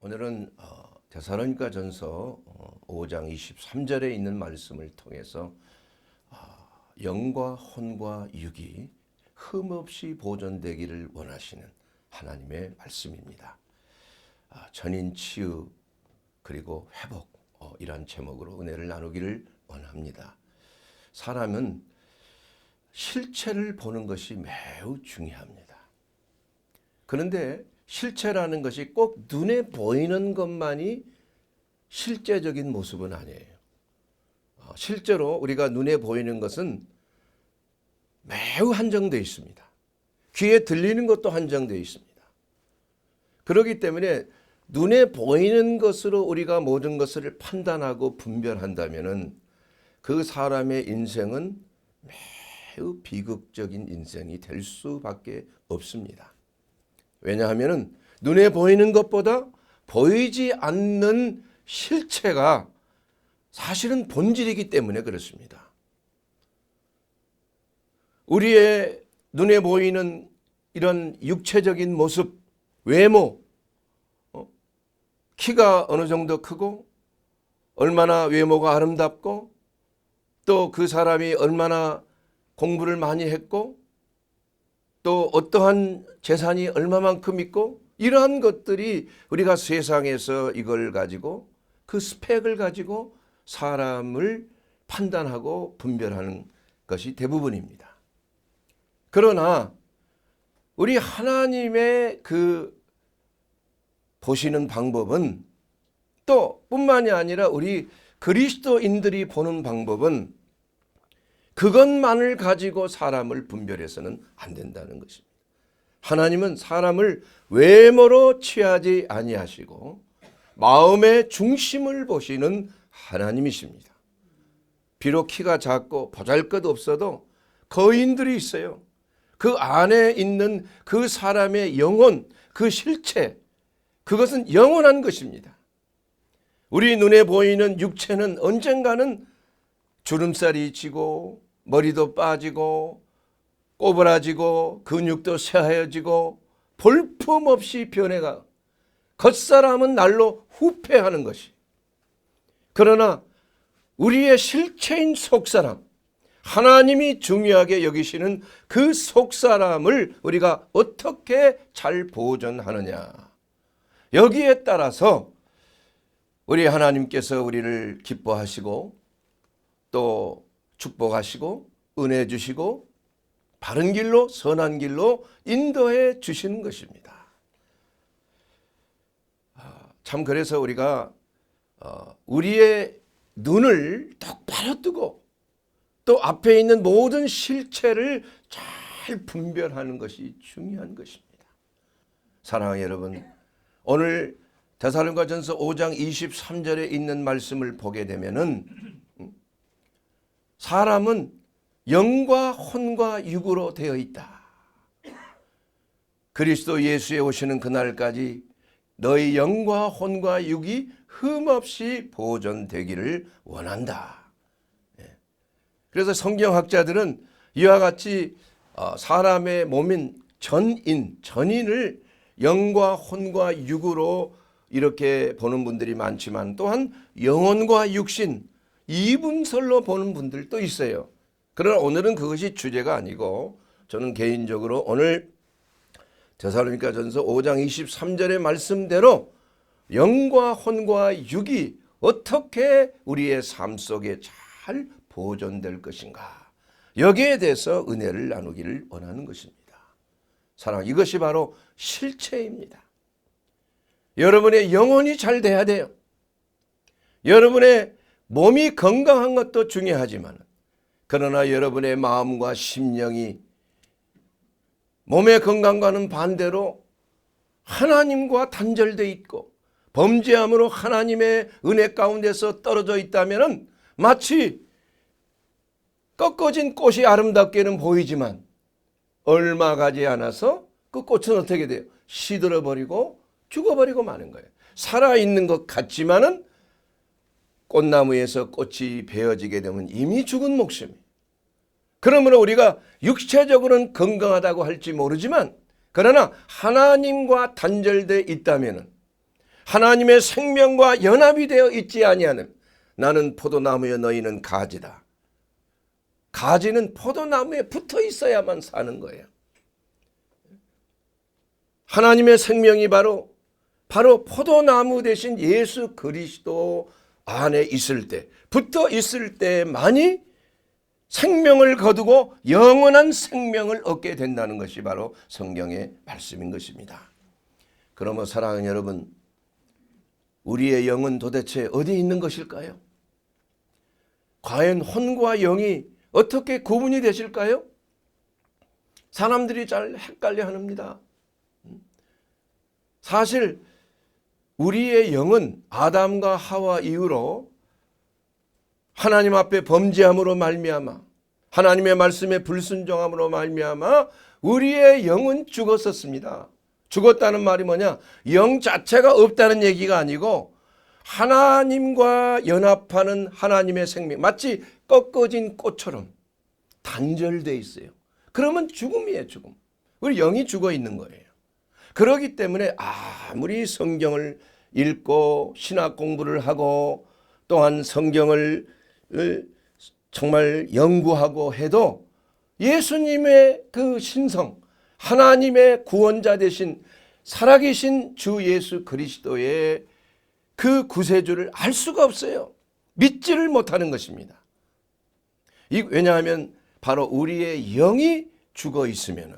오늘은 데살로니가전서 5장 23절에 있는 말씀을 통해서 영과 혼과 육이 흠없이 보존되기를 원하시는 하나님의 말씀입니다. 전인 치유 그리고 회복 이란 제목으로 은혜를 나누기를 원합니다. 사람은 실체를 보는 것이 매우 중요합니다. 그런데 실체라는 것이 꼭 눈에 보이는 것만이 실제적인 모습은 아니에요. 실제로 우리가 눈에 보이는 것은 매우 한정되어 있습니다. 귀에 들리는 것도 한정되어 있습니다. 그렇기 때문에 눈에 보이는 것으로 우리가 모든 것을 판단하고 분별한다면 그 사람의 인생은 매우 비극적인 인생이 될 수밖에 없습니다. 왜냐하면 눈에 보이는 것보다 보이지 않는 실체가 사실은 본질이기 때문에 그렇습니다. 우리의 눈에 보이는 이런 육체적인 모습, 외모, 키가 어느 정도 크고 얼마나 외모가 아름답고 또 그 사람이 얼마나 공부를 많이 했고 또 어떠한 재산이 얼마만큼 있고 이러한 것들이 우리가 세상에서 이걸 가지고 그 스펙을 가지고 사람을 판단하고 분별하는 것이 대부분입니다. 그러나 우리 하나님의 그 보시는 방법은 또 뿐만이 아니라 우리 그리스도인들이 보는 방법은 그것만을 가지고 사람을 분별해서는 안 된다는 것입니다. 하나님은 사람을 외모로 취하지 아니하시고 마음의 중심을 보시는 하나님이십니다. 비록 키가 작고 보잘것없어도 거인들이 있어요. 그 안에 있는 그 사람의 영혼, 그 실체, 그것은 영원한 것입니다. 우리 눈에 보이는 육체는 언젠가는 주름살이 지고 머리도 빠지고 꼬부라지고 근육도 쇠하여지고 볼품없이 변해가 겉사람은 날로 후패하는 것이. 그러나 우리의 실체인 속사람, 하나님이 중요하게 여기시는 그 속사람을 우리가 어떻게 잘 보존하느냐. 여기에 따라서 우리 하나님께서 우리를 기뻐하시고 또 축복하시고 은혜 주시고 바른 길로 선한 길로 인도해 주시는 것입니다. 참 그래서 우리가 우리의 눈을 똑바로 뜨고 또 앞에 있는 모든 실체를 잘 분별하는 것이 중요한 것입니다. 사랑하는 여러분, 오늘 데살로니가전서 5장 23절에 있는 말씀을 보게 되면은 사람은 영과 혼과 육으로 되어 있다. 그리스도 예수에 오시는 그날까지 너희 영과 혼과 육이 흠없이 보존되기를 원한다. 그래서 성경학자들은 이와 같이 사람의 몸인 전인을 영과 혼과 육으로 이렇게 보는 분들이 많지만 또한 영혼과 육신 이분설로 보는 분들도 있어요. 그러나 오늘은 그것이 주제가 아니고 저는 개인적으로 오늘 데살로니가전서 5장 23절의 말씀대로 영과 혼과 육이 어떻게 우리의 삶 속에 잘 보존될 것인가, 여기에 대해서 은혜를 나누기를 원하는 것입니다. 사랑, 이것이 바로 실체입니다. 여러분의 영혼이 잘 돼야 돼요. 여러분의 몸이 건강한 것도 중요하지만 그러나 여러분의 마음과 심령이 몸의 건강과는 반대로 하나님과 단절되어 있고 범죄함으로 하나님의 은혜 가운데서 떨어져 있다면 마치 꺾어진 꽃이 아름답게는 보이지만 얼마 가지 않아서 그 꽃은 어떻게 돼요? 시들어버리고 죽어버리고 마는 거예요. 살아있는 것 같지만은 꽃나무에서 꽃이 베어지게 되면 이미 죽은 목숨이에요. 그러므로 우리가 육체적으로는 건강하다고 할지 모르지만 그러나 하나님과 단절되어 있다면 하나님의 생명과 연합이 되어 있지 아니하는 나는 포도나무여 너희는 가지다. 가지는 포도나무에 붙어 있어야만 사는 거예요. 하나님의 생명이 바로 포도나무 대신 예수 그리스도 안에 있을 때, 붙어 있을 때만이 생명을 거두고 영원한 생명을 얻게 된다는 것이 바로 성경의 말씀인 것입니다. 그러므로 사랑하는 여러분, 우리의 영은 도대체 어디 있는 것일까요? 과연 혼과 영이 어떻게 구분이 되실까요? 사람들이 잘 헷갈려 합니다. 사실 우리의 영은 아담과 하와 이후로 하나님 앞에 범죄함으로 말미암아 하나님의 말씀에 불순종함으로 말미암아 우리의 영은 죽었었습니다. 죽었다는 말이 뭐냐? 영 자체가 없다는 얘기가 아니고 하나님과 연합하는 하나님의 생명, 마치 꺾어진 꽃처럼 단절되어 있어요. 그러면 죽음이에요, 죽음. 우리 영이 죽어 있는 거예요. 그렇기 때문에 아무리 성경을 읽고 신학 공부를 하고 또한 성경을 정말 연구하고 해도 예수님의 그 신성, 하나님의 구원자 되신 살아계신 주 예수 그리스도의 그 구세주를 알 수가 없어요. 믿지를 못하는 것입니다. 왜냐하면 바로 우리의 영이 죽어 있으면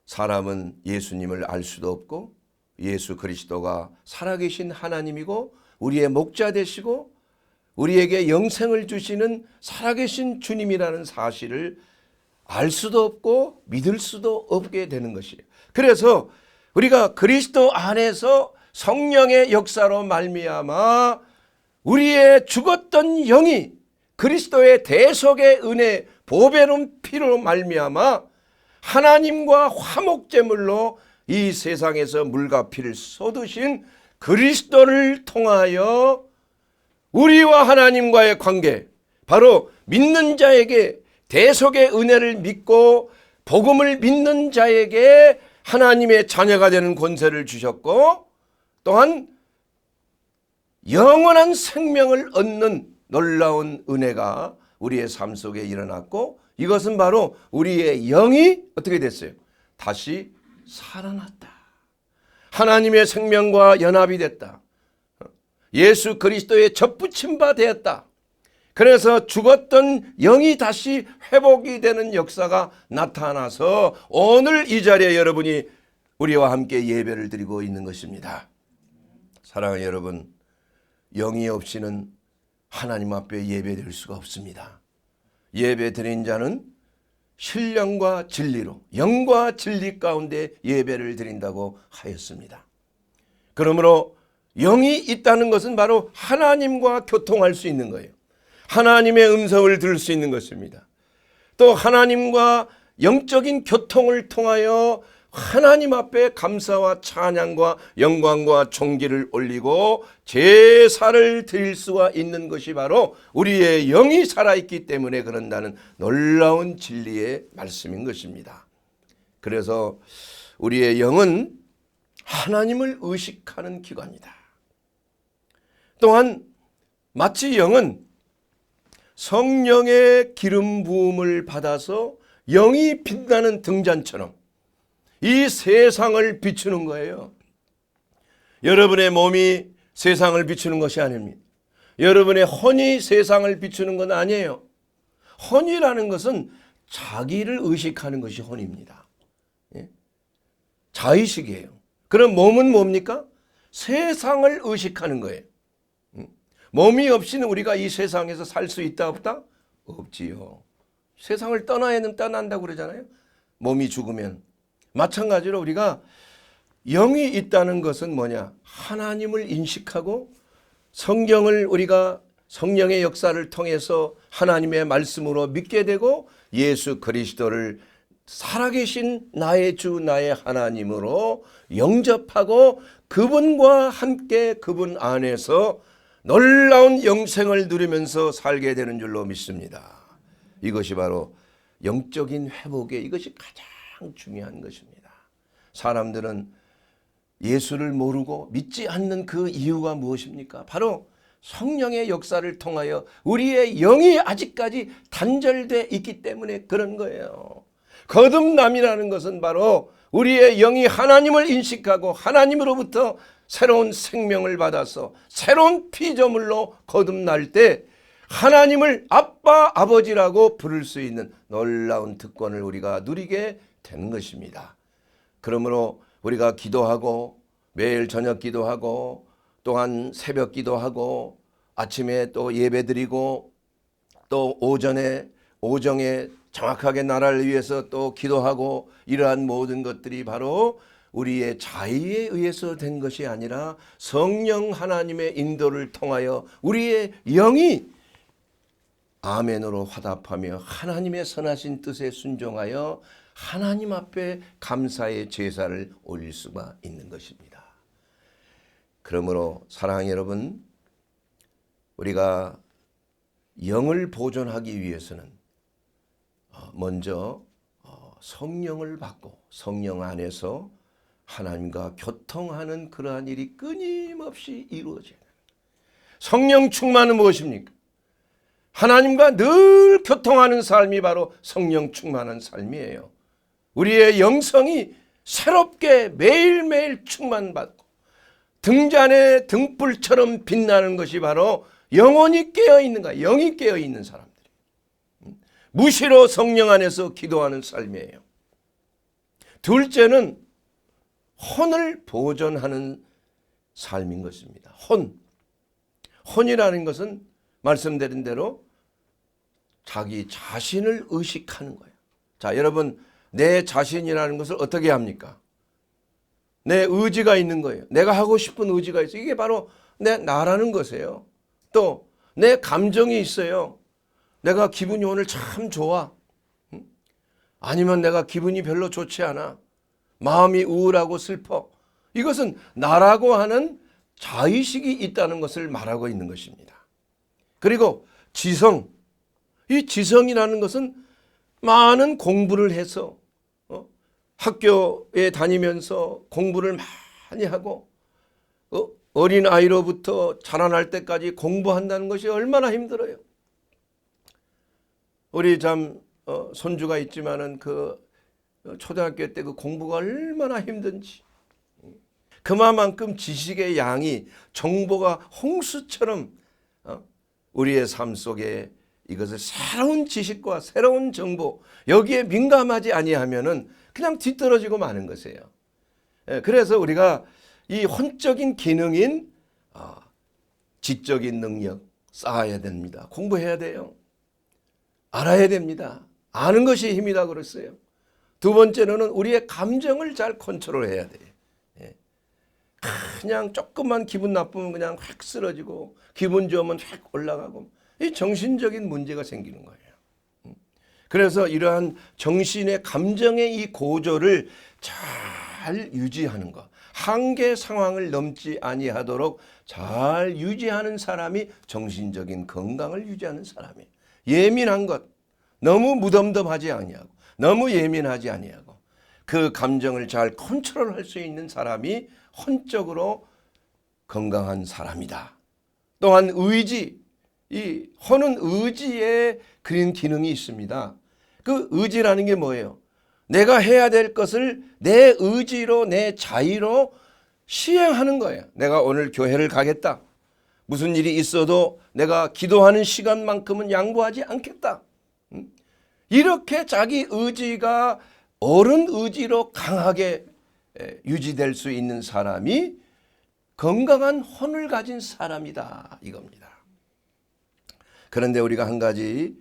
사람은 예수님을 알 수도 없고 예수 그리스도가 살아계신 하나님이고 우리의 목자 되시고 우리에게 영생을 주시는 살아계신 주님이라는 사실을 알 수도 없고 믿을 수도 없게 되는 것이에요. 그래서 우리가 그리스도 안에서 성령의 역사로 말미암아 우리의 죽었던 영이 그리스도의 대속의 은혜 보배로운 피로 말미암아 하나님과 화목제물로 이 세상에서 물과 피를 쏟으신 그리스도를 통하여 우리와 하나님과의 관계, 바로 믿는 자에게 대속의 은혜를 믿고 복음을 믿는 자에게 하나님의 자녀가 되는 권세를 주셨고 또한 영원한 생명을 얻는 놀라운 은혜가 우리의 삶 속에 일어났고 이것은 바로 우리의 영이 어떻게 됐어요? 다시 살아났다. 하나님의 생명과 연합이 됐다. 예수 그리스도의 접붙임 바 되었다. 그래서 죽었던 영이 다시 회복이 되는 역사가 나타나서 오늘 이 자리에 여러분이 우리와 함께 예배를 드리고 있는 것입니다. 사랑하는 여러분, 영이 없이는 하나님 앞에 예배 드릴 수가 없습니다. 예배 드린 자는 신령과 진리로 영과 진리 가운데 예배를 드린다고 하였습니다. 그러므로 영이 있다는 것은 바로 하나님과 교통할 수 있는 거예요. 하나님의 음성을 들을 수 있는 것입니다. 또 하나님과 영적인 교통을 통하여 하나님 앞에 감사와 찬양과 영광과 존귀를 올리고 제사를 드릴 수가 있는 것이 바로 우리의 영이 살아있기 때문에 그런다는 놀라운 진리의 말씀인 것입니다. 그래서 우리의 영은 하나님을 의식하는 기관이다. 또한 마치 영은 성령의 기름 부음을 받아서 영이 빛나는 등잔처럼 이 세상을 비추는 거예요. 여러분의 몸이 세상을 비추는 것이 아닙니다. 여러분의 혼이 세상을 비추는 건 아니에요. 혼이라는 것은 자기를 의식하는 것이 혼입니다. 자의식이에요. 그럼 몸은 뭡니까? 세상을 의식하는 거예요. 몸이 없이는 우리가 이 세상에서 살 수 있다 없다? 없지요. 세상을 떠난다고 그러잖아요. 몸이 죽으면. 마찬가지로 우리가 영이 있다는 것은 뭐냐? 하나님을 인식하고 성경을 우리가 성령의 역사를 통해서 하나님의 말씀으로 믿게 되고 예수 그리스도를 살아계신 나의 주 나의 하나님으로 영접하고 그분과 함께 그분 안에서 놀라운 영생을 누리면서 살게 되는 줄로 믿습니다. 이것이 바로 영적인 회복의 이것이 가장 중요한 것입니다. 사람들은 예수를 모르고 믿지 않는 그 이유가 무엇입니까? 바로 성령의 역사를 통하여 우리의 영이 아직까지 단절되어 있기 때문에 그런 거예요. 거듭남이라는 것은 바로 우리의 영이 하나님을 인식하고 하나님으로부터 새로운 생명을 받아서 새로운 피조물로 거듭날 때 하나님을 아빠, 아버지라고 부를 수 있는 놀라운 특권을 우리가 누리게 되는 것입니다. 그러므로 우리가 기도하고 매일 저녁 기도하고 또한 새벽 기도하고 아침에 또 예배드리고 또 오정에 정확하게 나라를 위해서 또 기도하고 이러한 모든 것들이 바로 우리의 자의에 의해서 된 것이 아니라 성령 하나님의 인도를 통하여 우리의 영이 아멘으로 화답하며 하나님의 선하신 뜻에 순종하여 하나님 앞에 감사의 제사를 올릴 수가 있는 것입니다. 그러므로 사랑하는 여러분, 우리가 영을 보존하기 위해서는 먼저 성령을 받고 성령 안에서 하나님과 교통하는 그러한 일이 끊임없이 이루어져야 됩니다. 성령 충만은 무엇입니까? 하나님과 늘 교통하는 삶이 바로 성령 충만한 삶이에요. 우리의 영성이 새롭게 매일매일 충만받고 등잔의 등불처럼 빛나는 것이 바로 영혼이 깨어있는 거야. 영이 깨어있는 사람들이. 무시로 성령 안에서 기도하는 삶이에요. 둘째는 혼을 보존하는 삶인 것입니다. 혼이라는 것은 말씀드린 대로 자기 자신을 의식하는 거예요. 자, 여러분, 내 자신이라는 것을 어떻게 합니까? 내 의지가 있는 거예요. 내가 하고 싶은 의지가 있어요. 이게 바로 내 나라는 것이에요. 또 내 감정이 있어요. 내가 기분이 오늘 참 좋아. 아니면 내가 기분이 별로 좋지 않아. 마음이 우울하고 슬퍼. 이것은 나라고 하는 자의식이 있다는 것을 말하고 있는 것입니다. 그리고 지성. 이 지성이라는 것은 많은 공부를 해서 학교에 다니면서 공부를 많이 하고 어린아이로부터 자라날 때까지 공부한다는 것이 얼마나 힘들어요. 우리 손주가 있지만은 그 초등학교 때 그 공부가 얼마나 힘든지. 그만큼 지식의 양이 정보가 홍수처럼 우리의 삶 속에 이것을 새로운 지식과 새로운 정보 여기에 민감하지 아니하면은 그냥 뒤떨어지고 마는 것이에요. 그래서 우리가 이 혼적인 기능인 지적인 능력 쌓아야 됩니다. 공부해야 돼요. 알아야 됩니다. 아는 것이 힘이다 그랬어요. 두 번째로는 우리의 감정을 잘 컨트롤해야 돼요. 그냥 조금만 기분 나쁘면 그냥 확 쓰러지고 기분 좋으면 확 올라가고 이 정신적인 문제가 생기는 거예요. 그래서 이러한 정신의 감정의 이 고조를 잘 유지하는 것, 한계 상황을 넘지 아니하도록 잘 유지하는 사람이 정신적인 건강을 유지하는 사람이에요. 예민한 것, 너무 무덤덤하지 아니하고 너무 예민하지 아니하고 그 감정을 잘 컨트롤할 수 있는 사람이 혼적으로 건강한 사람이다. 또한 의지, 이 혼은 의지에 그런 기능이 있습니다. 그 의지라는 게 뭐예요? 내가 해야 될 것을 내 의지로 내 자의로 시행하는 거예요. 내가 오늘 교회를 가겠다. 무슨 일이 있어도 내가 기도하는 시간만큼은 양보하지 않겠다. 이렇게 자기 의지가 옳은 의지로 강하게 유지될 수 있는 사람이 건강한 혼을 가진 사람이다 이겁니다. 그런데 우리가 한 가지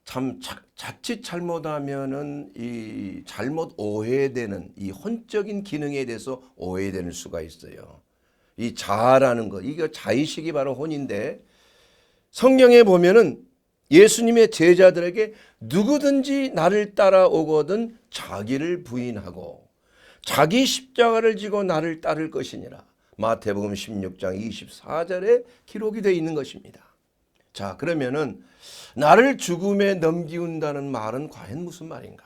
참 자칫 잘못하면은 이 잘못 오해되는 이 혼적인 기능에 대해서 오해될 수가 있어요. 이 자아라는 것, 이게 자의식이 바로 혼인데 성경에 보면은 예수님의 제자들에게 누구든지 나를 따라오거든 자기를 부인하고 자기 십자가를 지고 나를 따를 것이니라. 마태복음 16장 24절에 기록이 되어 있는 것입니다. 자, 그러면은 나를 죽음에 넘기운다는 말은 과연 무슨 말인가?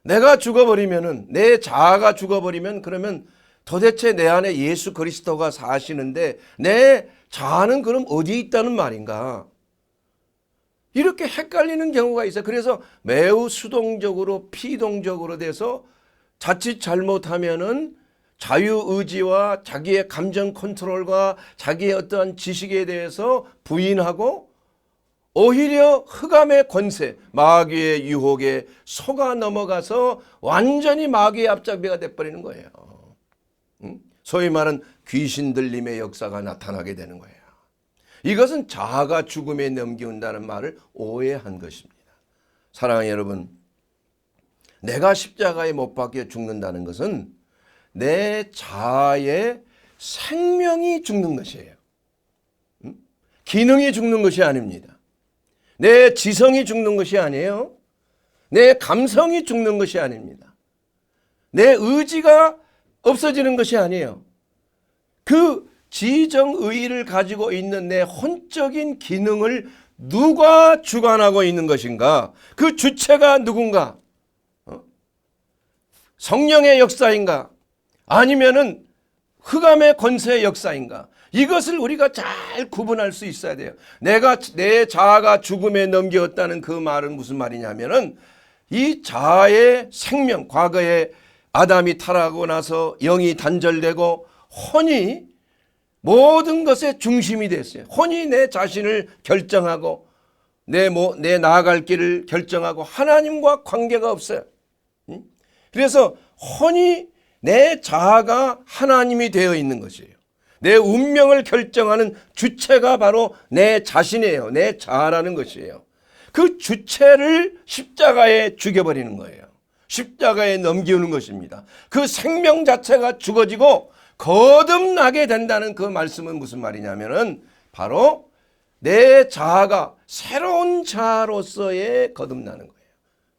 내가 죽어버리면은, 내 자아가 죽어버리면 그러면 도대체 내 안에 예수 그리스도가 사시는데 내 자아는 그럼 어디에 있다는 말인가? 이렇게 헷갈리는 경우가 있어요. 그래서 매우 수동적으로 피동적으로 돼서 자칫 잘못하면은 자유의지와 자기의 감정 컨트롤과 자기의 어떠한 지식에 대해서 부인하고 오히려 흑암의 권세, 마귀의 유혹에 속아 넘어가서 완전히 마귀의 앞잡이가 돼버리는 거예요. 소위 말하는 귀신 들림의 역사가 나타나게 되는 거예요. 이것은 자아가 죽음에 넘기운다는 말을 오해한 것입니다. 사랑하는 여러분, 내가 십자가에 못 박혀 죽는다는 것은 내 자아의 생명이 죽는 것이에요. 기능이 죽는 것이 아닙니다. 내 지성이 죽는 것이 아니에요. 내 감성이 죽는 것이 아닙니다. 내 의지가 없어지는 것이 아니에요. 그 지정의를 가지고 있는 내 혼적인 기능을 누가 주관하고 있는 것인가? 그 주체가 누군가? 성령의 역사인가? 아니면은 흑암의 권세의 역사인가? 이것을 우리가 잘 구분할 수 있어야 돼요. 내 자아가 죽음에 넘겨졌다는 그 말은 무슨 말이냐면은 이 자아의 생명, 과거에 아담이 타락하고 나서 영이 단절되고 혼이 모든 것의 중심이 됐어요. 혼이 내 자신을 결정하고 내 나아갈 길을 결정하고 하나님과 관계가 없어요. 그래서 혼이 내 자아가 하나님이 되어 있는 것이에요. 내 운명을 결정하는 주체가 바로 내 자신이에요. 내 자아라는 것이에요. 그 주체를 십자가에 죽여버리는 거예요. 십자가에 넘기는 것입니다. 그 생명 자체가 죽어지고 거듭나게 된다는 그 말씀은 무슨 말이냐면은 바로 내 자아가 새로운 자아로서의 거듭나는 거예요.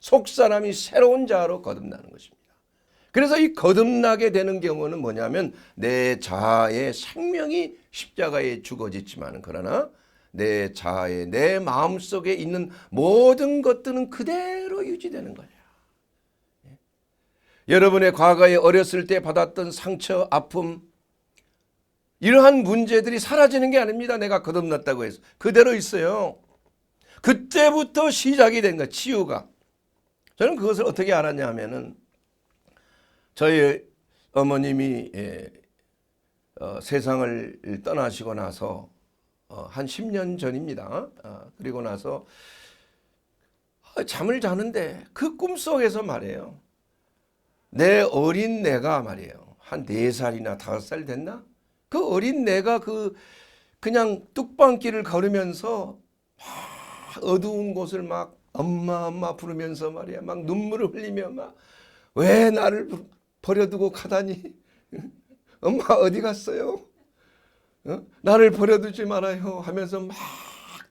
속사람이 새로운 자아로 거듭나는 것입니다. 그래서 이 거듭나게 되는 경우는 뭐냐면 내 자아의 생명이 십자가에 죽어졌지만 그러나 내 자아의 내 마음속에 있는 모든 것들은 그대로 유지되는 거예요. 여러분의 과거에 어렸을 때 받았던 상처, 아픔 이러한 문제들이 사라지는 게 아닙니다. 내가 거듭났다고 해서 그대로 있어요. 그때부터 시작이 된 거예요. 치유가. 저는 그것을 어떻게 알았냐 하면은 저희 어머님이 세상을 떠나시고 나서 한 10년 전입니다. 그리고 나서 잠을 자는데 그 꿈속에서 말이에요. 내 어린 내가 말이에요. 한 4살이나 5살 됐나? 그 어린 내가 그냥 뚝방길을 걸으면서 막 어두운 곳을 막 엄마 엄마 부르면서 말이야. 막 눈물을 흘리며 막 왜 나를 버려두고 가다니? 엄마 어디 갔어요? 나를 버려두지 말아요 하면서 막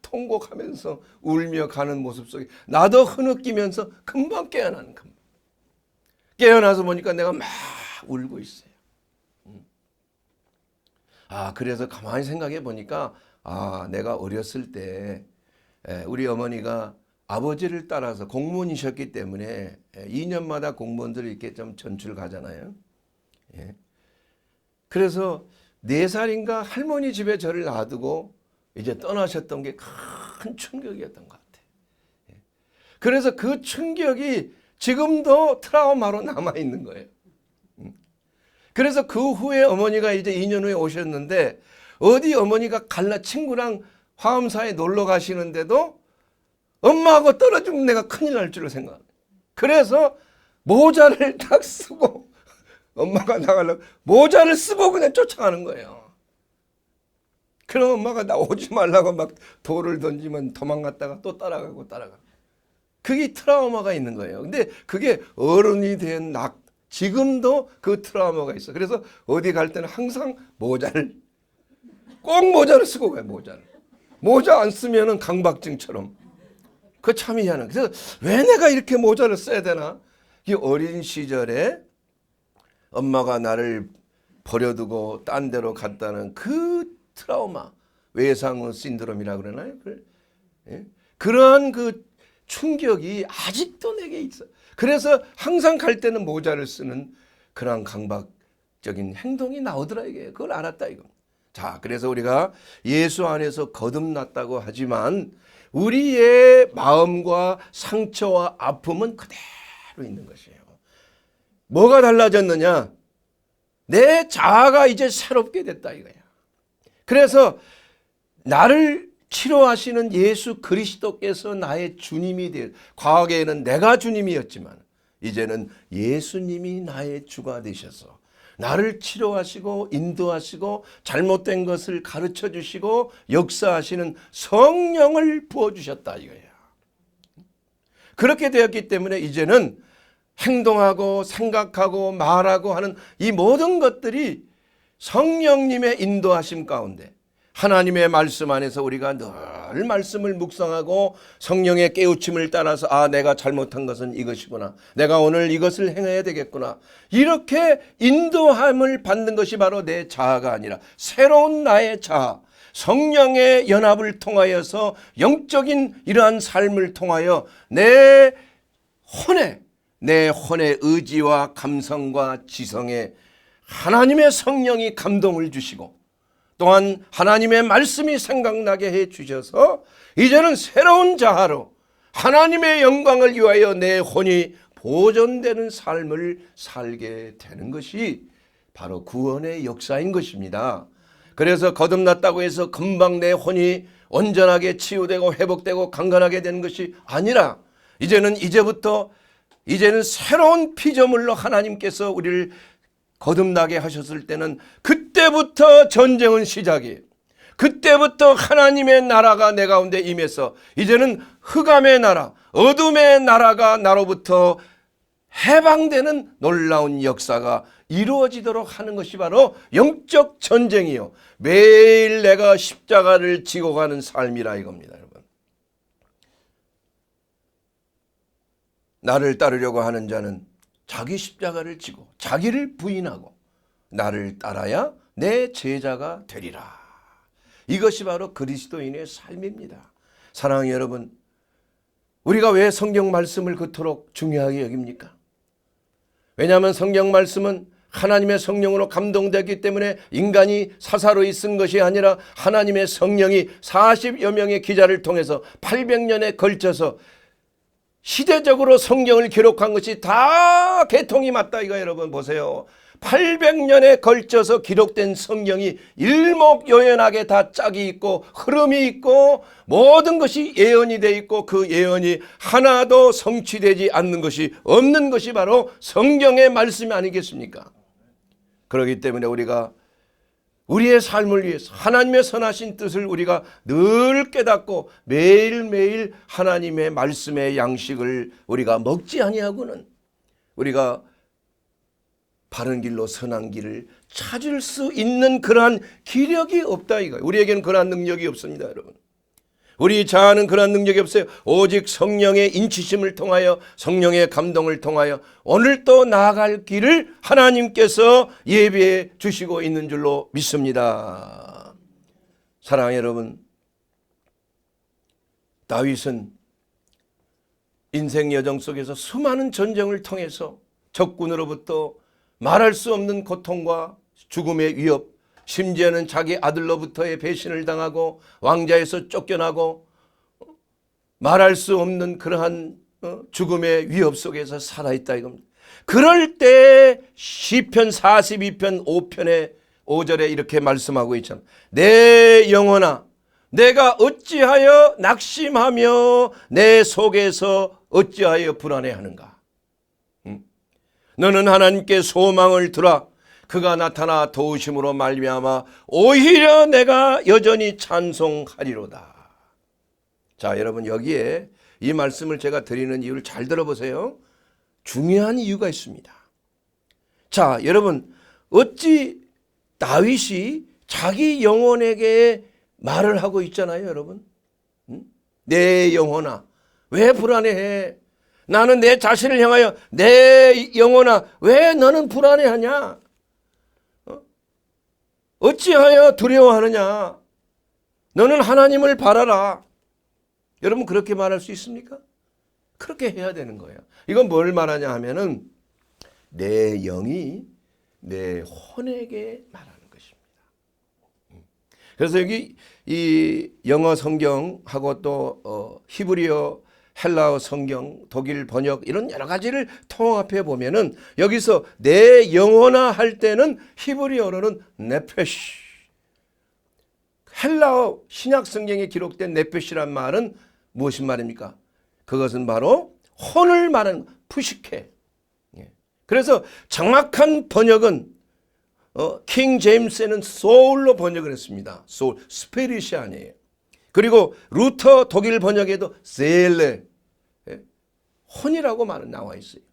통곡하면서 울며 가는 모습 속에 나도 흐느끼면서 금방 깨어나는 금방. 깨어나서 보니까 내가 막 울고 있어요. 그래서 가만히 생각해 보니까 내가 어렸을 때 우리 어머니가 아버지를 따라서 공무원이셨기 때문에 2년마다 공무원들이 이렇게 좀 전출 가잖아요. 그래서 4살인가 할머니 집에 저를 놔두고 이제 떠나셨던 게 큰 충격이었던 것 같아요. 그래서 그 충격이 지금도 트라우마로 남아있는 거예요. 그래서 그 후에 어머니가 이제 2년 후에 오셨는데 어디 어머니가 친구랑 화엄사에 놀러 가시는데도 엄마하고 떨어지면 내가 큰일 날 줄을 생각해요. 그래서 모자를 딱 쓰고 엄마가 나가려고 모자를 쓰고 그냥 쫓아가는 거예요. 그럼 엄마가 나 오지 말라고 막 돌을 던지면 도망갔다가 또 따라가고. 그게 트라우마가 있는 거예요. 근데 그게 어른이 된 지금도 그 트라우마가 있어. 그래서 어디 갈 때는 항상 꼭 모자를 쓰고 가요. 모자 안 쓰면은 강박증처럼. 그 참 희한한. 그래서 왜 내가 이렇게 모자를 써야 되나? 이 어린 시절에 엄마가 나를 버려두고 딴 데로 갔다는 그 트라우마, 외상후 신드롬이라고 그러나요? 그러한 그 충격이 아직도 내게 있어. 그래서 항상 갈 때는 모자를 쓰는 그런 강박적인 행동이 나오더라 이게. 그걸 알았다 이거. 자, 그래서 우리가 예수 안에서 거듭났다고 하지만 우리의 마음과 상처와 아픔은 그대로 있는 것이에요. 뭐가 달라졌느냐? 내 자아가 이제 새롭게 됐다 이거야. 그래서 나를 치료하시는 예수 그리스도께서 나의 주님이 되어, 과거에는 내가 주님이었지만 이제는 예수님이 나의 주가 되셔서 나를 치료하시고 인도하시고 잘못된 것을 가르쳐 주시고 역사하시는 성령을 부어주셨다 이거야. 그렇게 되었기 때문에 이제는 행동하고 생각하고 말하고 하는 이 모든 것들이 성령님의 인도하심 가운데 하나님의 말씀 안에서 우리가 늘 말씀을 묵상하고 성령의 깨우침을 따라서 아, 내가 잘못한 것은 이것이구나. 내가 오늘 이것을 행해야 되겠구나. 이렇게 인도함을 받는 것이 바로 내 자아가 아니라 새로운 나의 자아, 성령의 연합을 통하여서 영적인 이러한 삶을 통하여 내 혼의 의지와 감성과 지성에 하나님의 성령이 감동을 주시고 또한 하나님의 말씀이 생각나게 해 주셔서 이제는 새로운 자아로 하나님의 영광을 위하여 내 혼이 보존되는 삶을 살게 되는 것이 바로 구원의 역사인 것입니다. 그래서 거듭났다고 해서 금방 내 혼이 온전하게 치유되고 회복되고 강건하게 되는 것이 아니라 이제는 새로운 피조물로 하나님께서 우리를 거듭나게 하셨을 때는 그때부터 전쟁은 시작이에요. 그때부터 하나님의 나라가 내 가운데 임해서 이제는 흑암의 나라, 어둠의 나라가 나로부터 해방되는 놀라운 역사가 이루어지도록 하는 것이 바로 영적 전쟁이요. 매일 내가 십자가를 지고 가는 삶이라 이겁니다, 여러분. 나를 따르려고 하는 자는 자기 십자가를 지고 자기를 부인하고 나를 따라야 내 제자가 되리라. 이것이 바로 그리스도인의 삶입니다. 사랑하는 여러분, 우리가 왜 성경 말씀을 그토록 중요하게 여깁니까? 왜냐하면 성경 말씀은 하나님의 성령으로 감동되기 때문에 인간이 사사로이 쓴 것이 아니라 하나님의 성령이 40여 명의 기자를 통해서 800년에 걸쳐서 시대적으로 성경을 기록한 것이 다 개통이 맞다 이거. 여러분 보세요. 800년에 걸쳐서 기록된 성경이 일목요연하게 다 짝이 있고 흐름이 있고 모든 것이 예언이 돼 있고 그 예언이 하나도 성취되지 않는 것이 없는 것이 바로 성경의 말씀이 아니겠습니까? 그렇기 때문에 우리가 우리의 삶을 위해서 하나님의 선하신 뜻을 우리가 늘 깨닫고 매일매일 하나님의 말씀의 양식을 우리가 먹지 아니하고는 우리가 바른 길로 선한 길을 찾을 수 있는 그러한 기력이 없다 이거예요. 우리에게는 그러한 능력이 없습니다, 여러분. 우리 자아는 그러한 능력이 없어요. 오직 성령의 인치심을 통하여 성령의 감동을 통하여 오늘 또 나아갈 길을 하나님께서 예비해 주시고 있는 줄로 믿습니다. 사랑하는 여러분, 다윗은 인생 여정 속에서 수많은 전쟁을 통해서 적군으로부터 말할 수 없는 고통과 죽음의 위협, 심지어는 자기 아들로부터의 배신을 당하고 왕자에서 쫓겨나고 말할 수 없는 그러한 죽음의 위협 속에서 살아있다 이겁니다. 그럴 때 시편 42편 5편의 5절에 이렇게 말씀하고 있잖아요. 내 영혼아 내가 어찌하여 낙심하며 내 속에서 어찌하여 불안해하는가. 너는 하나님께 소망을 두라. 그가 나타나 도우심으로 말미암아 오히려 내가 여전히 찬송하리로다. 자, 여러분 여기에 이 말씀을 제가 드리는 이유를 잘 들어보세요. 중요한 이유가 있습니다. 자, 여러분 어찌 다윗이 자기 영혼에게 말을 하고 있잖아요, 여러분. 내 영혼아 왜 불안해해? 나는 내 자신을 향하여 내 영혼아 왜 너는 불안해하냐? 어찌하여 두려워하느냐? 너는 하나님을 바라라. 여러분 그렇게 말할 수 있습니까? 그렇게 해야 되는 거예요. 이건 뭘 말하냐 하면은 내 영이 내 혼에게 말하는 것입니다. 그래서 여기 이 영어 성경하고 또 히브리어, 헬라어 성경, 독일 번역 이런 여러 가지를 통합해 보면은 여기서 내 영혼아 할 때는 히브리어로는 네페시, 헬라어 신약 성경에 기록된 네페시란 말은 무엇인 말입니까? 그것은 바로 혼을 말하는 푸시케. 그래서 정확한 번역은 킹 제임스에는 소울로 번역을 했습니다. 소울, 스피릿이 아니에요. 그리고 루터 독일 번역에도 셀레, 혼이라고 말은 나와 있어요.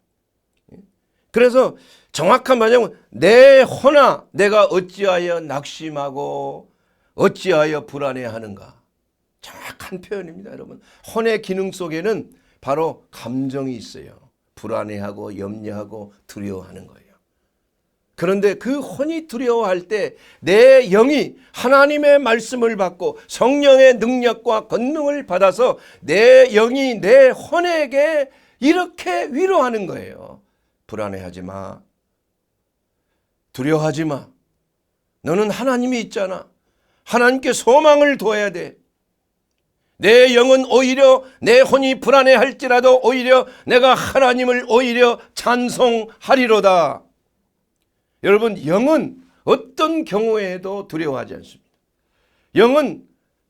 그래서 정확한 번역은 내 혼아 내가 어찌하여 낙심하고 어찌하여 불안해하는가. 정확한 표현입니다, 여러분. 혼의 기능 속에는 바로 감정이 있어요. 불안해하고 염려하고 두려워하는 거예요. 그런데 그 혼이 두려워할 때 내 영이 하나님의 말씀을 받고 성령의 능력과 권능을 받아서 내 영이 내 혼에게 이렇게 위로하는 거예요. 불안해하지 마. 두려워하지 마. 너는 하나님이 있잖아. 하나님께 소망을 둬야 돼. 내 영은 오히려 내 혼이 불안해할지라도 오히려 내가 하나님을 오히려 찬송하리로다. 여러분, 영은 어떤 경우에도 두려워하지 않습니다. 영은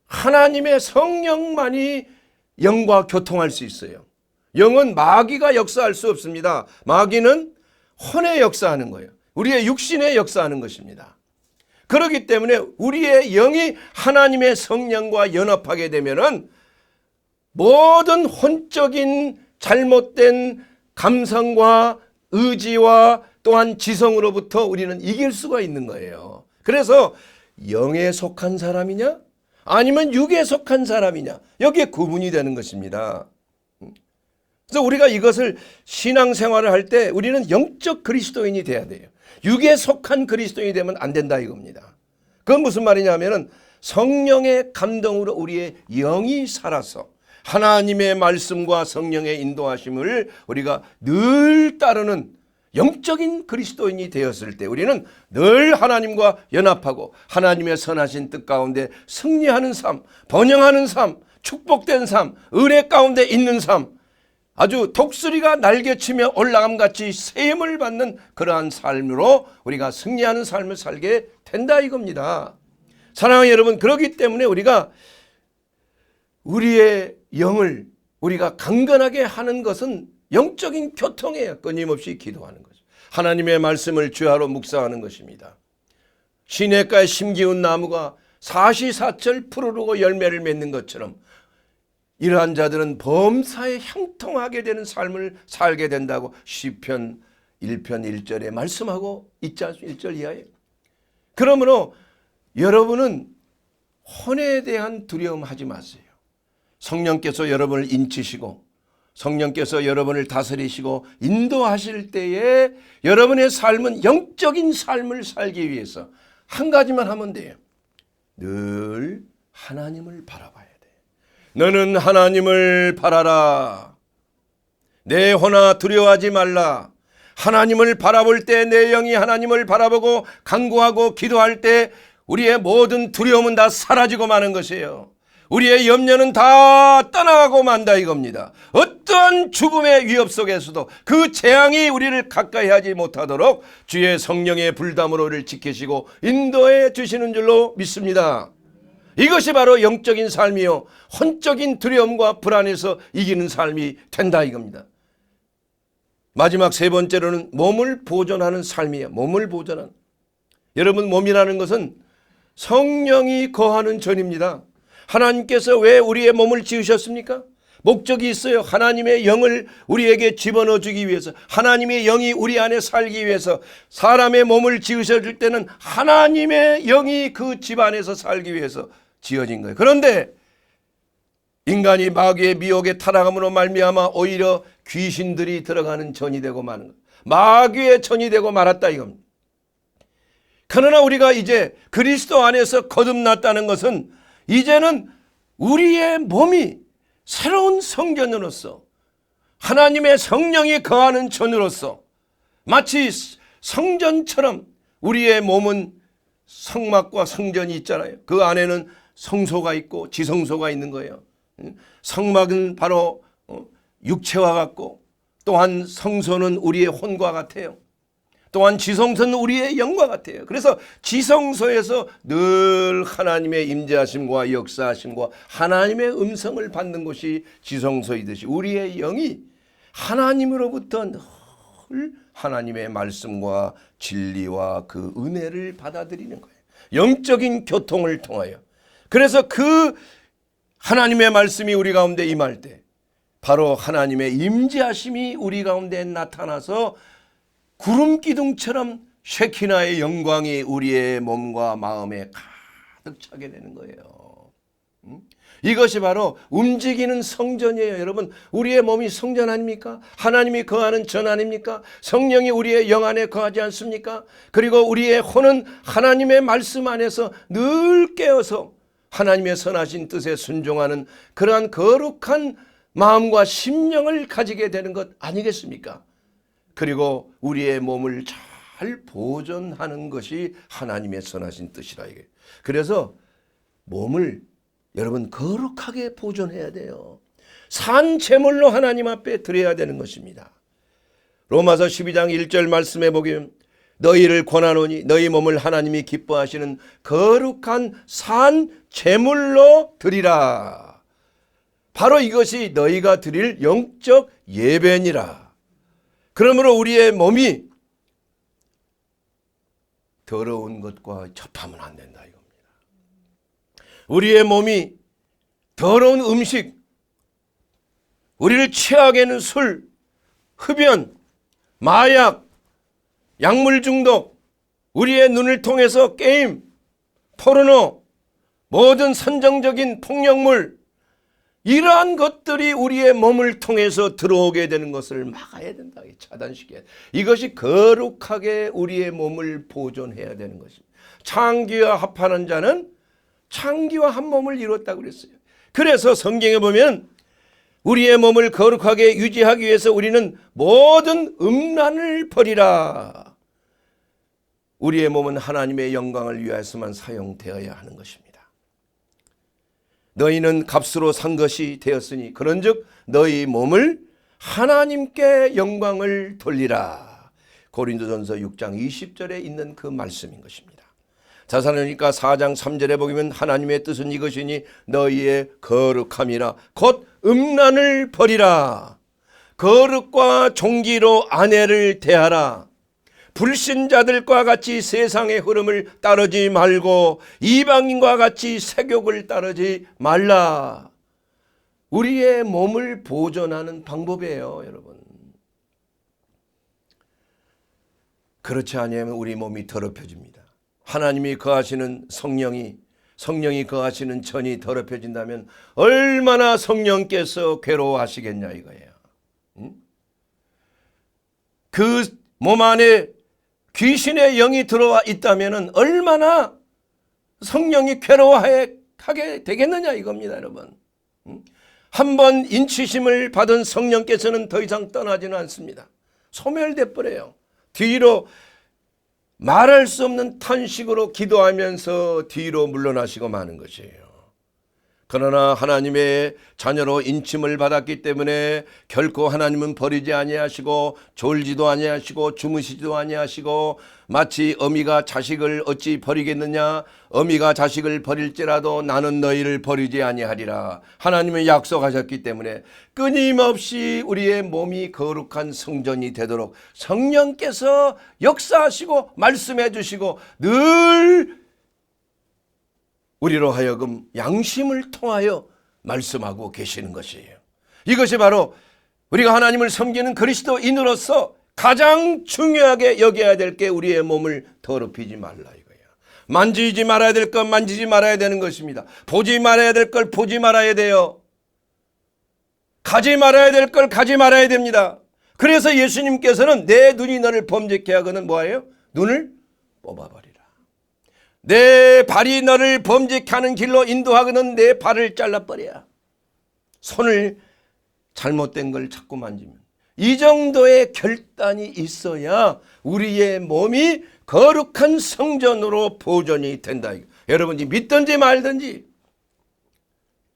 하나님의 성령만이 영과 교통할 수 있어요. 영은 마귀가 역사할 수 없습니다. 마귀는 혼에 역사하는 거예요. 우리의 육신에 역사하는 것입니다. 그렇기 때문에 우리의 영이 하나님의 성령과 연합하게 되면은 모든 혼적인 잘못된 감성과 의지와 또한 지성으로부터 우리는 이길 수가 있는 거예요. 그래서 영에 속한 사람이냐 아니면 육에 속한 사람이냐 여기에 구분이 되는 것입니다. 그래서 우리가 이것을 신앙생활을 할 때 우리는 영적 그리스도인이 돼야 돼요. 육에 속한 그리스도인이 되면 안 된다 이겁니다. 그건 무슨 말이냐 하면은 성령의 감동으로 우리의 영이 살아서 하나님의 말씀과 성령의 인도하심을 우리가 늘 따르는 영적인 그리스도인이 되었을 때 우리는 늘 하나님과 연합하고 하나님의 선하신 뜻 가운데 승리하는 삶, 번영하는 삶, 축복된 삶, 은혜 가운데 있는 삶, 아주 독수리가 날개치며 올라감같이 세임을 받는 그러한 삶으로 우리가 승리하는 삶을 살게 된다 이겁니다. 사랑하는 여러분, 그렇기 때문에 우리가 우리의 영을 우리가 강건하게 하는 것은 영적인 교통이에요. 끊임없이 기도하는 거죠. 하나님의 말씀을 주야로 묵상하는 것입니다. 시냇가에 심기운 나무가 사시사철 푸르르고 열매를 맺는 것처럼 이러한 자들은 범사에 형통하게 되는 삶을 살게 된다고 시편 1편 1절에 말씀하고 있지 않습니까? 1절 이하에. 그러므로 여러분은 혼에 대한 두려움 하지 마세요. 성령께서 여러분을 인치시고 성령께서 여러분을 다스리시고 인도하실 때에 여러분의 삶은 영적인 삶을 살기 위해서 한 가지만 하면 돼요. 늘 하나님을 바라봐야 돼. 너는 하나님을 바라라. 내 혼아 두려워하지 말라. 하나님을 바라볼 때 내 영이 하나님을 바라보고 간구하고 기도할 때 우리의 모든 두려움은 다 사라지고 마는 것이에요. 우리의 염려는 다 떠나가고 만다 이겁니다. 어떠한 죽음의 위협 속에서도 그 재앙이 우리를 가까이 하지 못하도록 주의 성령의 불담으로 우리를 지키시고 인도해 주시는 줄로 믿습니다. 이것이 바로 영적인 삶이요 혼적인 두려움과 불안에서 이기는 삶이 된다 이겁니다. 마지막 세 번째로는 몸을 보존하는 삶이에요. 몸을 보존하는. 여러분, 몸이라는 것은 성령이 거하는 전입니다. 하나님께서 왜 우리의 몸을 지으셨습니까? 목적이 있어요. 하나님의 영을 우리에게 집어넣어 주기 위해서, 하나님의 영이 우리 안에 살기 위해서. 사람의 몸을 지으셨을 때는 하나님의 영이 그 집 안에서 살기 위해서 지어진 거예요. 그런데 인간이 마귀의 미혹에 타락함으로 말미암아 오히려 귀신들이 들어가는 전이 되고 마는 것, 마귀의 전이 되고 말았다 이겁니다. 그러나 우리가 이제 그리스도 안에서 거듭났다는 것은 이제는 우리의 몸이 새로운 성전으로서 하나님의 성령이 거하는 전으로서 마치 성전처럼 우리의 몸은 성막과 성전이 있잖아요. 그 안에는 성소가 있고 지성소가 있는 거예요. 성막은 바로 육체와 같고, 또한 성소는 우리의 혼과 같아요. 또한 지성소는 우리의 영과 같아요. 그래서 지성소에서 늘 하나님의 임재하심과 역사하심과 하나님의 음성을 받는 것이 지성소이듯이 우리의 영이 하나님으로부터 늘 하나님의 말씀과 진리와 그 은혜를 받아들이는 거예요. 영적인 교통을 통하여. 그래서 그 하나님의 말씀이 우리 가운데 임할 때 바로 하나님의 임재하심이 우리 가운데 나타나서 구름 기둥처럼 쉐키나의 영광이 우리의 몸과 마음에 가득 차게 되는 거예요. 이것이 바로 움직이는 성전이에요. 여러분, 우리의 몸이 성전 아닙니까? 하나님이 거하는 전 아닙니까? 성령이 우리의 영 안에 거하지 않습니까? 그리고 우리의 혼은 하나님의 말씀 안에서 늘 깨어서 하나님의 선하신 뜻에 순종하는 그러한 거룩한 마음과 심령을 가지게 되는 것 아니겠습니까? 그리고 우리의 몸을 잘 보존하는 것이 하나님의 선하신 뜻이라 이게. 그래서 몸을 여러분 거룩하게 보존해야 돼요. 산 제물로 하나님 앞에 드려야 되는 것입니다. 로마서 12장 1절 말씀해 보면 너희를 권하노니 너희 몸을 하나님이 기뻐하시는 거룩한 산 제물로 드리라. 바로 이것이 너희가 드릴 영적 예배니라. 그러므로 우리의 몸이 더러운 것과 접하면 안 된다 이겁니다. 우리의 몸이 더러운 음식, 우리를 취하게 하는 술, 흡연, 마약, 약물 중독, 우리의 눈을 통해서 게임, 포르노, 모든 선정적인 폭력물, 이러한 것들이 우리의 몸을 통해서 들어오게 되는 것을 막아야 된다. 차단시켜야 돼. 이것이 거룩하게 우리의 몸을 보존해야 되는 것입니다. 창기와 합하는 자는 창기와 한 몸을 이뤘다고 그랬어요. 그래서 성경에 보면 우리의 몸을 거룩하게 유지하기 위해서 우리는 모든 음란을 버리라. 우리의 몸은 하나님의 영광을 위해서만 사용되어야 하는 것입니다. 너희는 값으로 산 것이 되었으니 그런즉 너희 몸을 하나님께 영광을 돌리라. 고린도전서 6장 20절에 있는 그 말씀인 것입니다. 데살로니가 4장 3절에 보면 하나님의 뜻은 이것이니 너희의 거룩함이라 곧 음란을 버리라. 거룩과 종기로 아내를 대하라. 불신자들과 같이 세상의 흐름을 따르지 말고 이방인과 같이 세욕을 따르지 말라. 우리의 몸을 보존하는 방법이에요, 여러분. 그렇지 않으면 우리 몸이 더럽혀집니다. 하나님이 거하시는 성령이 거하시는 전이 더럽혀진다면 얼마나 성령께서 괴로워하시겠냐 이거예요. 그 몸 안에 귀신의 영이 들어와 있다면 얼마나 성령이 괴로워하게 되겠느냐 이겁니다, 여러분. 한번 인치심을 받은 성령께서는 더 이상 떠나지는 않습니다. 소멸돼 버려요. 뒤로 말할 수 없는 탄식으로 기도하면서 뒤로 물러나시고 마는 것이에요. 그러나 하나님의 자녀로 인침을 받았기 때문에 결코 하나님은 버리지 아니하시고 졸지도 아니하시고 주무시지도 아니하시고 마치 어미가 자식을 어찌 버리겠느냐 어미가 자식을 버릴지라도 나는 너희를 버리지 아니하리라. 하나님은 약속하셨기 때문에 끊임없이 우리의 몸이 거룩한 성전이 되도록 성령께서 역사하시고 말씀해 주시고 늘 우리로 하여금 양심을 통하여 말씀하고 계시는 것이에요. 이것이 바로 우리가 하나님을 섬기는 그리스도인으로서 가장 중요하게 여겨야 될 게 우리의 몸을 더럽히지 말라 이거예요. 만지지 말아야 될 것 만지지 말아야 되는 것입니다. 보지 말아야 될 걸 보지 말아야 돼요. 가지 말아야 될 걸 가지 말아야 됩니다. 그래서 예수님께서는 내 눈이 너를 범죄케 하거든 뭐예요? 눈을 뽑아버리라. 내 발이 너를 범죄케 하는 길로 인도하거든 내 발을 잘라버려야. 손을 잘못된 걸 자꾸 만지면 이 정도의 결단이 있어야 우리의 몸이 거룩한 성전으로 보존이 된다. 여러분이 믿든지 말든지.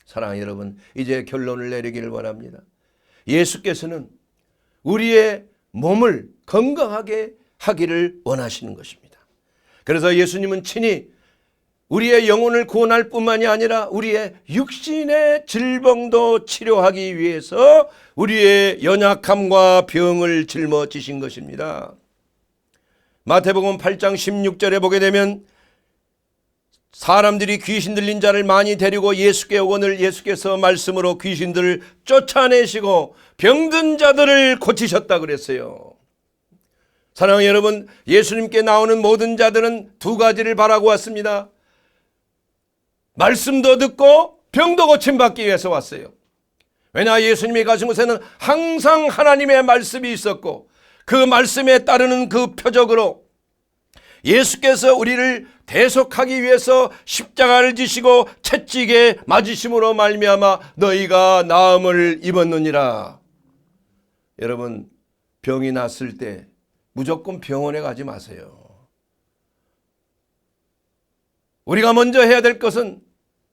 사랑하는 여러분, 이제 결론을 내리기를 원합니다. 예수께서는 우리의 몸을 건강하게 하기를 원하시는 것입니다. 그래서 예수님은 친히 우리의 영혼을 구원할 뿐만이 아니라 우리의 육신의 질병도 치료하기 위해서 우리의 연약함과 병을 짊어지신 것입니다. 마태복음 8장 16절에 보게 되면 사람들이 귀신 들린 자를 많이 데리고 예수께 오거늘 예수께서 말씀으로 귀신들을 쫓아내시고 병든 자들을 고치셨다 그랬어요. 사랑하는 여러분, 예수님께 나오는 모든 자들은 두 가지를 바라고 왔습니다. 말씀도 듣고 병도 고침받기 위해서 왔어요. 왜냐, 예수님이 가신 곳에는 항상 하나님의 말씀이 있었고 그 말씀에 따르는 그 표적으로 예수께서 우리를 대속하기 위해서 십자가를 지시고 채찍에 맞으심으로 말미암아 너희가 나음을 입었느니라. 여러분, 병이 났을 때 무조건 병원에 가지 마세요. 우리가 먼저 해야 될 것은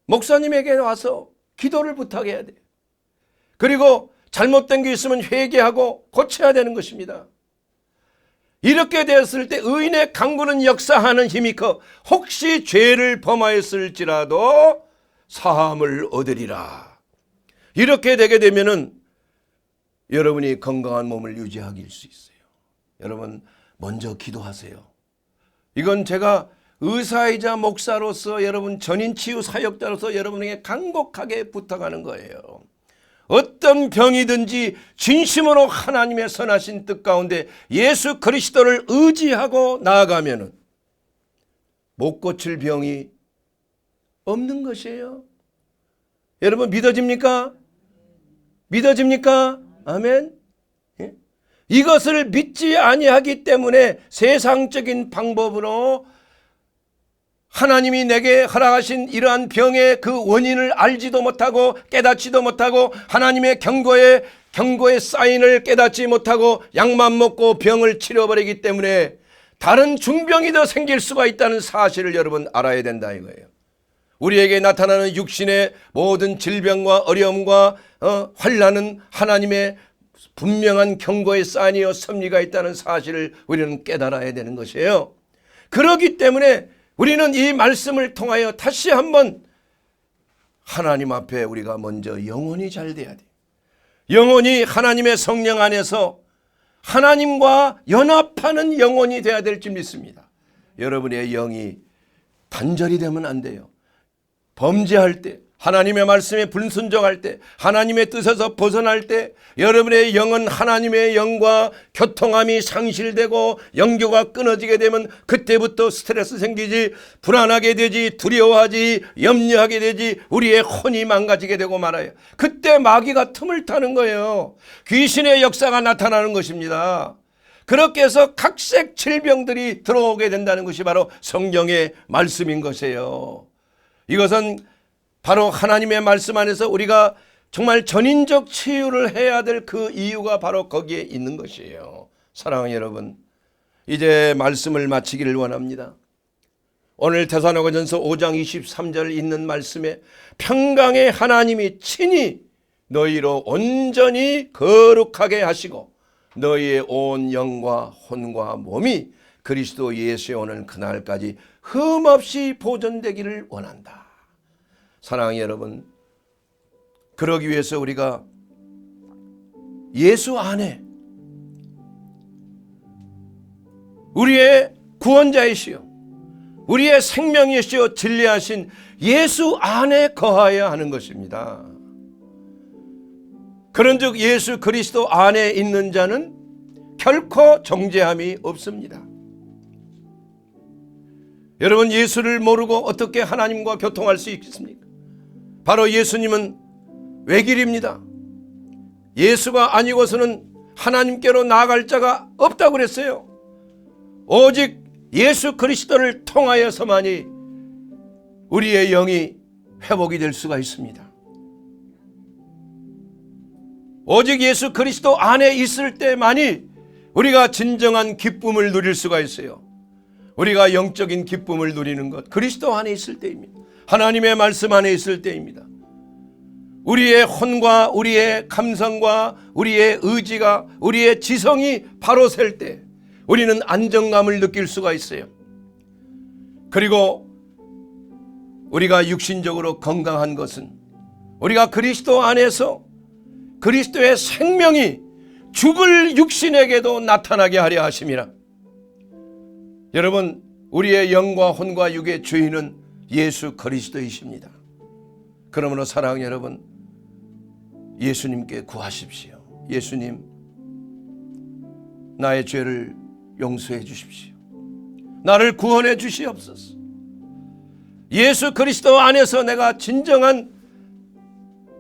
목사님에게 와서 기도를 부탁해야 돼요. 그리고 잘못된 게 있으면 회개하고 고쳐야 되는 것입니다. 이렇게 되었을 때 의인의 강구는 역사하는 힘이 커 혹시 죄를 범하였을지라도 사함을 얻으리라. 이렇게 되게 되면은 여러분이 건강한 몸을 유지하길 수 있어요. 여러분, 먼저 기도하세요. 이건 제가 의사이자 목사로서 여러분 전인치유 사역자로서 여러분에게 간곡하게 부탁하는 거예요. 어떤 병이든지 진심으로 하나님의 선하신 뜻 가운데 예수 그리스도를 의지하고 나아가면은 못 고칠 병이 없는 것이에요. 여러분 믿어집니까? 믿어집니까? 아멘. 예? 이것을 믿지 아니하기 때문에 세상적인 방법으로 하나님이 내게 허락하신 이러한 병의 그 원인을 알지도 못하고 깨닫지도 못하고 하나님의 경고의 사인을 깨닫지 못하고 약만 먹고 병을 치료버리기 때문에 다른 중병이 더 생길 수가 있다는 사실을 여러분 알아야 된다 이거예요. 우리에게 나타나는 육신의 모든 질병과 어려움과 환난은 하나님의 분명한 경고의 사인이요 섭리가 있다는 사실을 우리는 깨달아야 되는 것이에요. 그렇기 때문에 우리는 이 말씀을 통하여 다시 한번 하나님 앞에 우리가 먼저 영혼이 잘 돼야 돼. 영혼이 하나님의 성령 안에서 하나님과 연합하는 영혼이 돼야 될 줄 믿습니다. 여러분의 영이 단절이 되면 안 돼요. 범죄할 때, 하나님의 말씀에 불순종할 때, 하나님의 뜻에서 벗어날 때 여러분의 영은 하나님의 영과 교통함이 상실되고 영교가 끊어지게 되면 그때부터 스트레스 생기지, 불안하게 되지, 두려워하지, 염려하게 되지, 우리의 혼이 망가지게 되고 말아요. 그때 마귀가 틈을 타는 거예요. 귀신의 역사가 나타나는 것입니다. 그렇게 해서 각색 질병들이 들어오게 된다는 것이 바로 성경의 말씀인 것이에요. 이것은 바로 하나님의 말씀 안에서 우리가 정말 전인적 치유를 해야 될 그 이유가 바로 거기에 있는 것이에요. 사랑하는 여러분, 이제 말씀을 마치기를 원합니다. 오늘 데살로니가전서 5장 23절 있는 말씀에 평강의 하나님이 친히 너희로 온전히 거룩하게 하시고 너희의 온 영과 혼과 몸이 그리스도 예수에 오는 그날까지 흠없이 보존되기를 원한다. 사랑하는 여러분, 그러기 위해서 우리가 예수 안에 우리의 구원자이시요 우리의 생명이시요 진리하신 예수 안에 거하여야 하는 것입니다. 그런즉 예수 그리스도 안에 있는 자는 결코 정죄함이 없습니다. 여러분, 예수를 모르고 어떻게 하나님과 교통할 수 있겠습니까? 바로 예수님은 외길입니다. 예수가 아니고서는 하나님께로 나아갈 자가 없다고 그랬어요. 오직 예수 그리스도를 통하여서만이 우리의 영이 회복이 될 수가 있습니다. 오직 예수 그리스도 안에 있을 때만이 우리가 진정한 기쁨을 누릴 수가 있어요. 우리가 영적인 기쁨을 누리는 것, 그리스도 안에 있을 때입니다. 하나님의 말씀 안에 있을 때입니다. 우리의 혼과 우리의 감성과 우리의 의지가, 우리의 지성이 바로 셀 때 우리는 안정감을 느낄 수가 있어요. 그리고 우리가 육신적으로 건강한 것은 우리가 그리스도 안에서 그리스도의 생명이 죽을 육신에게도 나타나게 하려 하심이라. 여러분, 우리의 영과 혼과 육의 주인은 예수 그리스도이십니다. 그러므로 사랑하는 여러분, 예수님께 구하십시오. 예수님, 나의 죄를 용서해 주십시오. 나를 구원해 주시옵소서. 예수 그리스도 안에서 내가 진정한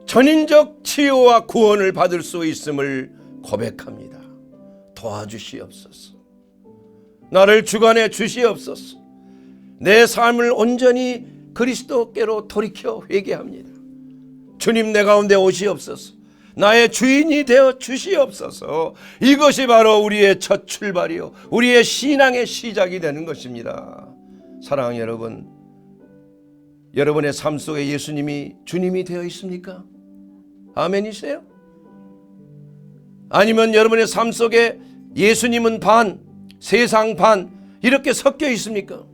전인적 치유와 구원을 받을 수 있음을 고백합니다. 도와주시옵소서. 나를 주관해 주시옵소서. 내 삶을 온전히 그리스도께로 돌이켜 회개합니다. 주님, 내 가운데 오시옵소서. 나의 주인이 되어 주시옵소서. 이것이 바로 우리의 첫 출발이요, 우리의 신앙의 시작이 되는 것입니다. 사랑하는 여러분, 여러분의 삶 속에 예수님이 주님이 되어 있습니까? 아멘이세요? 아니면 여러분의 삶 속에 예수님은 반, 세상 반 이렇게 섞여 있습니까?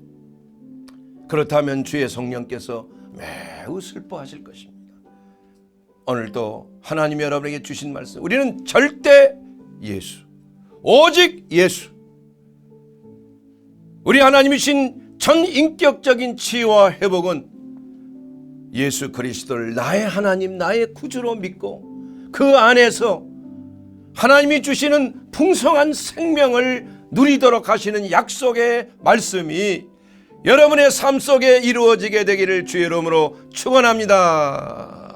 그렇다면 주의 성령께서 매우 슬퍼하실 것입니다. 오늘도 하나님이 여러분에게 주신 말씀, 우리는 절대 예수, 오직 예수, 우리 하나님이신 전인격적인 치유와 회복은 예수 그리스도를 나의 하나님, 나의 구주로 믿고 그 안에서 하나님이 주시는 풍성한 생명을 누리도록 하시는 약속의 말씀이 여러분의 삶 속에 이루어지게 되기를 주의 이름으로 축원합니다.